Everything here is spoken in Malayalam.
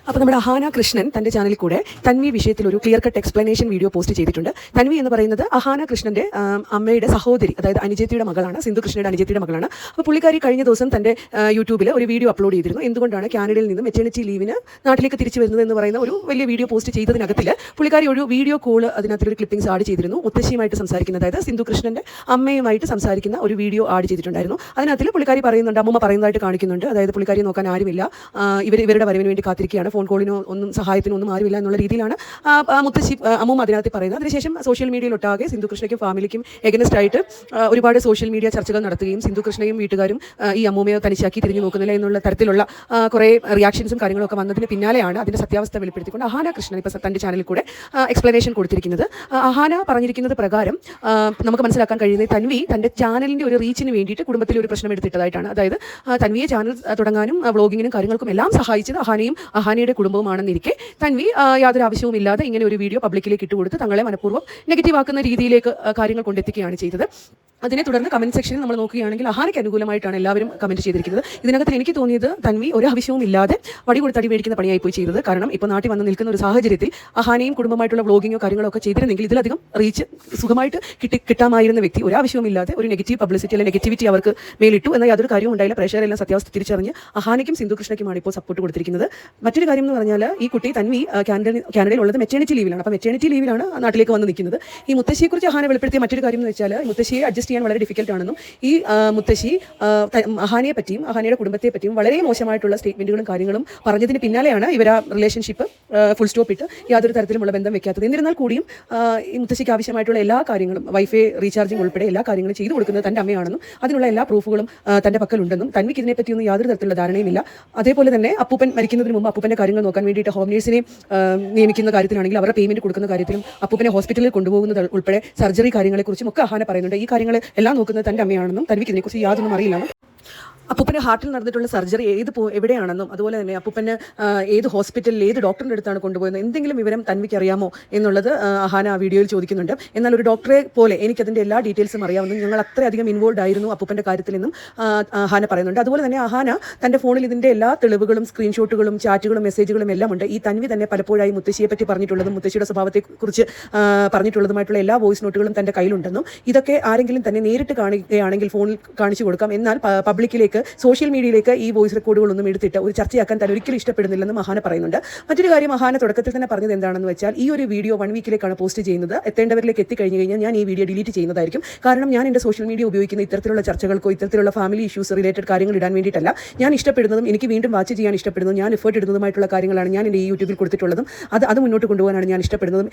അപ്പോൾ നമ്മുടെ അഹാന കൃഷ്ണൻ തൻ്റെ ചാനലിൽ കൂടെ തൻവി വിഷയത്തിൽ ഒരു clear cut explanation video post ചെയ്തിട്ടുണ്ട്. തൻവി എന്ന് പറയുന്നത് അഹാന കൃഷ്ണൻ്റെ അമ്മയുടെ സഹോദരി, അതായത് അനുജത്തിയുടെ മകളാണ്, സിന്ധു കൃഷ്ണയുടെ അനുജത്തിയുടെ മകളാണ്. അപ്പോൾ പുള്ളിക്കാരി കഴിഞ്ഞ ദിവസം തൻ്റെ യൂട്യൂബിൽ ഒരു വീഡിയോ അപ്ലോഡ് ചെയ്തിരുന്നു. എന്തുകൊണ്ടാണ് കാനഡയിൽ നിന്ന് മെറ്റേണിറ്റി ലീവിന് നാട്ടിലേക്ക് തിരിച്ചു വരുന്നത് എന്ന് പറയുന്ന ഒരു വലിയ വീഡിയോ പോസ്റ്റ് ചെയ്തതിനകത്തിൽ പുള്ളിക്കാരി ഒരു വീഡിയോ കോൾ അതിനകത്തൊരു ക്ലിപ്പിംഗ്സ് ആഡ് ചെയ്തിരുന്നു. മുത്തശ്ശിയുമായിട്ട് സംസാരിക്കുന്ന, അതായത് സിന്ധു കൃഷ്ണൻ്റെ അമ്മയുമായിട്ട് സംസാരിക്കുന്ന ഒരു വീഡിയോ ആഡ് ചെയ്തിട്ടുണ്ടായിരുന്നു. അതിനകത്തിൽ പുള്ളിക്കാരി പറയുന്നുണ്ട്, അമ്മൂമ്മ പറയുന്നതായിട്ട് കാണിക്കുന്നുണ്ട്, അതായത് പുള്ളിക്കാരി നോക്കാൻ ആരുമില്ല, ഇവരുടെ വരവിന് വേണ്ടി കാത്തിരിക്കുകയാണ്, ഫോൺ കോളിനോ ഒന്നും സഹായത്തിനോ ഒന്നും ആരുമില്ല എന്നുള്ള രീതിയിലാണ് മുത്തശ്ശി അമ്മൂമ്മ അതിനകത്ത് പറയുന്നത്. അതിനുശേഷം സോഷ്യൽ മീഡിയയിലൊട്ടാകെ സിന്ധു കൃഷ്ണയ്ക്കും ഫാമിലിക്കും എഗനസ്റ്റ് ആയിട്ട് ഒരുപാട് സോഷ്യൽ മീഡിയ ചർച്ചകൾ നടത്തുകയും സിന്ധു കൃഷ്ണയും വീട്ടുകാരും ഈ അമ്മൂമ്മയെ തനിച്ചാക്കി തിരിഞ്ഞു നോക്കുന്നില്ല എന്നുള്ള തരത്തിലുള്ള കുറേ റിയാക്ഷൻസും കാര്യങ്ങളൊക്കെ വന്നതിന് പിന്നാലെയാണ് അതിൻ്റെ സത്യാവസ്ഥ വെളിപ്പെടുത്തിക്കൊണ്ട് അഹാന കൃഷ്ണൻ ഇപ്പോൾ തൻ്റെ ചാനലിൽ കൂടെ എക്സ്പ്ലനേഷൻ കൊടുത്തിരിക്കുന്നത്. അഹാന പറഞ്ഞിരിക്കുന്നത് പ്രകാരം നമുക്ക് മനസ്സിലാക്കാൻ കഴിയുന്നത് തൻവി തൻ്റെ ചാനലിൻ്റെ ഒരു റീച്ചിന് വേണ്ടിയിട്ട് കുടുംബത്തിൽ ഒരു പ്രശ്നം എടുത്തിട്ടതായിട്ടാണ്. അതായത് തൻവിയെ ചാനൽ തുടങ്ങാനും വ്ളോഗിങ്ങിനും കാര്യങ്ങൾക്കും എല്ലാം സഹായിച്ചത് അഹാനയും അഹാനയുടെ കുടുംബവുമാണെന്നിരിക്കെ തൻവി യാതൊരു ആവശ്യവുമില്ലാതെ ഇങ്ങനെ ഒരു വീഡിയോ പബ്ലിക്കിലേക്ക് ഇട്ടുകൊടുത്ത് തങ്ങളെ മനഃപൂർവ്വം നെഗറ്റീവ് ആക്കുന്ന രീതിയിലേക്ക് കാര്യങ്ങൾ കൊണ്ടെത്തിക്കുകയാണ് ചെയ്തത്. അതിനെ തുടർന്ന് കമൻറ്റ് സെക്ഷനിൽ നമ്മൾ നോക്കുകയാണെങ്കിൽ അഹാനയ്ക്ക് അനുകൂലമായിട്ടാണ് എല്ലാവരും കമൻറ്റ് ചെയ്തിരിക്കുന്നത്. ഇതിനകത്ത് എനിക്ക് തോന്നിയത് തൻവി ഒരു ആവശ്യവും ഇല്ലാതെ വടി കൊടുത്ത് അടി മേടിക്കുന്ന പണിയായി പോയി ചെയ്തത്. കാരണം ഇപ്പോൾ നാട്ടിൽ വന്ന് നിൽക്കുന്ന ഒരു സാഹചര്യത്തിൽ അഹാനയും കുടുംബമായിട്ടുള്ള വ്ളോഗിങ്ങോ കാര്യങ്ങളോ ഒക്കെ ചെയ്തിരുന്നെങ്കിൽ ഇതിലധികം റീച്ച് സുഖമായിട്ട് കിട്ടാമായിരുന്ന വ്യക്തി ഒരാവശ്യവുമില്ലാതെ ഒരു നെഗറ്റീവ് പബ്ലിസിറ്റി അല്ലെങ്കിൽ നെഗറ്റിവിറ്റി അവർക്ക് മേലിട്ടു എന്ന യാതൊരു കാര്യവും ഉണ്ടായില്ല. പ്രേക്ഷകരെല്ലാം സത്യാവസ്ഥ തിരിച്ചറിഞ്ഞ് അഹാനയ്ക്കും സിന്ധു കൃഷ്ണയ്ക്കുമാണ് ഇപ്പോൾ സപ്പോർട്ട് കൊടുത്തിരിക്കുന്നത്. മറ്റൊരു കാര്യം എന്ന് പറഞ്ഞാൽ ഈ കുട്ടി തൻവി കാനഡയിൽ ഉള്ളത് മെറ്റേണിറ്റി ലീവിലാണ്. അപ്പോൾ മെറ്റേണിറ്റി ലീവിലാണ് നാട്ടിലേക്ക് വന്ന് നിൽക്കുന്നത്. ഈ മുത്തശ്ശിയെക്കുറിച്ച് അഹാന വെളിപ്പെടുത്തിയ മറ്റൊരു കാര്യം എന്ന് വെച്ചാൽ മുത്തശ്ശിയെ അഡ്ജസ്റ്റ് ചെയ്യാൻ വളരെ ഡിഫിക്കൽട്ട് ആണെന്നും ഈ മുത്തശ്ശി അഹാനയെ പറ്റിയും അഹാനയുടെ കുടുംബത്തെ പറ്റിയും വളരെ മോശമായിട്ടുള്ള സ്റ്റേറ്റ്മെന്റുകളും കാര്യങ്ങളും പറഞ്ഞതിന് പിന്നാലെയാണ് ഇവർ ആ റിലേഷൻഷിപ്പ് ഫുൾ സ്റ്റോപ്പ് ഇട്ട് യാതൊരു തരത്തിലുമുള്ള ബന്ധം വെക്കാത്തത്. എന്നിരുന്നാൽ കൂടിയും ഈ മുത്തശ്ശിക്ക് ആവശ്യമായിട്ടുള്ള എല്ലാ കാര്യങ്ങളും വൈഫൈ റീചാർജിംഗ് ഉൾപ്പെടെ എല്ലാ കാര്യങ്ങളും ചെയ്തു കൊടുക്കുന്നത് തൻ്റെ അമ്മയാണെന്നും അതിനുള്ള എല്ലാ പ്രൂഫുകളും തൻ്റെ പക്കലുണ്ടെന്നും തൻവിക്ക് ഇതിനെപ്പറ്റിയൊന്നും യാതൊരു തരത്തിലുള്ള ധാരണയുമില്ല. അതേപോലെ തന്നെ അപ്പൂപ്പൻ മരിക്കുന്നതിന് മുമ്പ് അപ്പൂപ്പൻ്റെ കാര്യങ്ങൾ നോക്കാൻ വേണ്ടിയിട്ട് ഹോം നേഴ്സിനെ നിയമിക്കുന്ന കാര്യത്തിലാണെങ്കിൽ അവരുടെ പേയ്മെന്റ് കൊടുക്കുന്ന കാര്യത്തിലും അപ്പൂപ്പനെ ഹോസ്പിറ്റലിൽ കൊണ്ടുപോകുന്നത് ഉൾപ്പെടെ സർജറി കാര്യങ്ങളെക്കുറിച്ചും ഒക്കെ അഹാന പറയുന്നുണ്ട്. ഈ കാര്യങ്ങൾ എല്ലാം നോക്കുന്നത് തൻ്റെ അമ്മയാണെന്നും തൻവിക്ക് ഇതിനെക്കുറിച്ച് യാതൊന്നും അറിയില്ലെന്നും അപ്പൂപ്പൻ്റെ ഹാർട്ടിൽ നടന്നിട്ടുള്ള സർജറി എവിടെയാണെന്നും അതുപോലെ തന്നെ അപ്പൂപ്പന് ഏത് ഹോസ്പിറ്റലിൽ ഏത് ഡോക്ടറിൻ്റെ അടുത്താണ് കൊണ്ടുപോകുന്നത് എന്തെങ്കിലും വിവരം തൻവിക്ക് അറിയാമോ എന്നുള്ളത് അഹാന ആ വീഡിയോയിൽ ചോദിക്കുന്നുണ്ട്. എന്നാൽ ഒരു ഡോക്ടറെ പോലെ എനിക്കതിൻ്റെ എല്ലാ ഡീറ്റെയിൽസും അറിയാവുന്നതും ഞങ്ങൾ അത്രയധികം ഇൻവോൾവ് ആയിരുന്നു അപ്പൂപ്പൻ്റെ കാര്യത്തിൽ നിന്നും അഹാന പറയുന്നുണ്ട്. അതുപോലെ തന്നെ അഹാന തൻ്റെ ഫോണിൽ ഇതിൻ്റെ എല്ലാ തെളിവുകളും സ്ക്രീൻഷോട്ടുകളും ചാറ്റുകളും മെസ്സേജുകളും എല്ലാം ഉണ്ട്. ഈ തൻവി തന്നെ പലപ്പോഴായി മുത്തശ്ശിയെ പറ്റി പറഞ്ഞിട്ടുള്ളതും മുത്തശ്ശിയുടെ സ്വഭാവത്തെക്കുറിച്ച് പറഞ്ഞിട്ടുള്ളതുമായിട്ടുള്ള എല്ലാ വോയിസ് നോട്ടുകളും തൻ്റെ കയ്യിലുണ്ടെന്നും ഇതൊക്കെ ആരെങ്കിലും തന്നെ നേരിട്ട് കാണുകയാണെങ്കിൽ ഫോണിൽ കാണിച്ചു കൊടുക്കാം, എന്നാൽ പബ്ലിക്കിലേക്ക് സോഷ്യൽ മീഡിയയിലേക്ക് ഈ വോയിസ് റെക്കോർഡുകളൊന്നും എടുത്തിട്ട് ഒരു ചർച്ചയാക്കാൻ താൻ ഒരിക്കലും ഇഷ്ടപ്പെടുന്നില്ലെന്നും അഹാന പറയുന്നുണ്ട്. മറ്റൊരു കാര്യം അഹാന തുടക്കത്തിൽ തന്നെ പറഞ്ഞത് എന്താണെന്ന് വെച്ചാൽ ഈ ഒരു വീഡിയോ 1 വീക്കിലേക്കാണ് പോസ്റ്റ് ചെയ്യുന്നത്. എത്തേണ്ടവരിലേക്ക് എത്തിക്കഴിഞ്ഞ് കഴിഞ്ഞാൽ ഞാൻ ഈ വീഡിയോ ഡിലീറ്റ് ചെയ്യുന്നതായിരിക്കും. കാരണം ഞാൻ എൻ്റെ സോഷ്യൽ മീഡിയ ഉപയോഗിക്കുന്ന ഇത്തരത്തിലുള്ള ചർച്ചകൾക്കോ ഇത്തരത്തിലുള്ള ഫാമിലി ഇഷ്യൂസ് റിലേറ്റഡ് കാര്യങ്ങൾ ഇടാൻ വേണ്ടിയിട്ടല്ല. ഞാൻ ഇഷ്ടപ്പെടുന്നതും എനിക്ക് വീണ്ടും വാച്ച് ചെയ്യാൻ ഇഷ്ടപ്പെടുന്നതും ഞാൻ എഫേർട്ട് ഇടുന്നതുമായിട്ടുള്ള കാര്യങ്ങളാണ് ഞാൻ എൻ്റെ ഈ യൂട്യൂബിൽ കൊടുത്തിട്ടുള്ളതും അത് മുന്നോട്ട് കൊണ്ടുപോകാനാണ് ഞാൻ ഇഷ്ടപ്പെടുന്നതും.